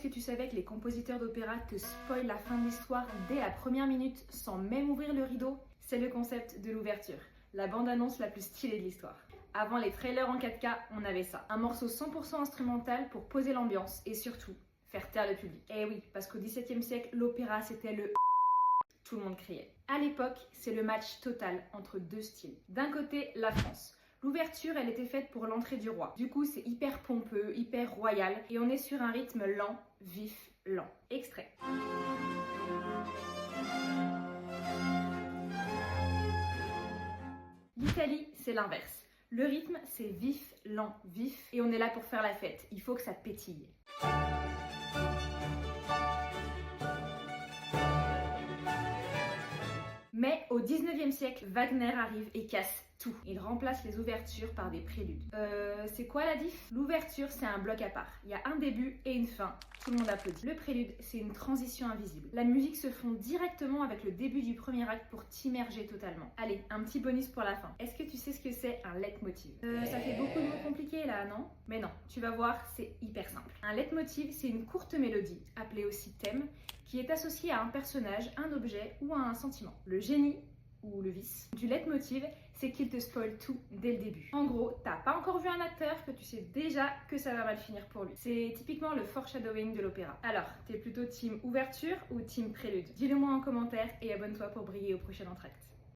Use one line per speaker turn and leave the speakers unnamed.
que tu savais que les compositeurs d'opéra te spoilent la fin de l'histoire dès la première minute sans même ouvrir le rideau? C'est le concept de l'ouverture, la bande-annonce la plus stylée de l'histoire. Avant les trailers en 4K, on avait ça. Un morceau 100% instrumental pour poser l'ambiance et surtout, faire taire le public. Eh oui, parce qu'au XVIIe siècle, l'opéra c'était le... Tout le monde criait. À l'époque, c'est le match total entre deux styles. D'un côté, la France. L'ouverture, elle était faite pour l'entrée du roi. Du coup, c'est hyper pompeux, hyper royal, et on est sur un rythme lent, vif, lent. Extrait. L'Italie, c'est l'inverse. Le rythme, c'est vif, lent, vif, et on est là pour faire la fête. Il faut que ça pétille. Mais au 19e siècle, Wagner arrive et casse tout. Il remplace les ouvertures par des préludes. C'est quoi la diff? L'ouverture, c'est un bloc à part. Il y a un début et une fin. Tout le monde applaudit. Le prélude, c'est une transition invisible. La musique se fond directement avec le début du premier acte pour t'immerger totalement. Allez, un petit bonus pour la fin. Est-ce que tu sais ce que c'est un leitmotiv? Ça fait beaucoup de mots compliqués là, non? Mais non, tu vas voir, c'est hyper simple. Un leitmotiv, c'est une courte mélodie, appelée aussi thème, qui est associée à un personnage, un objet ou à un sentiment. Le génie ou le vice du leitmotiv, c'est qu'il te spoil tout dès le début. En gros, t'as pas encore vu un acteur que tu sais déjà que ça va mal finir pour lui. C'est typiquement le foreshadowing de l'opéra. Alors, t'es plutôt team ouverture ou team prélude? Dis-le moi en commentaire et abonne-toi pour briller au prochain entracte.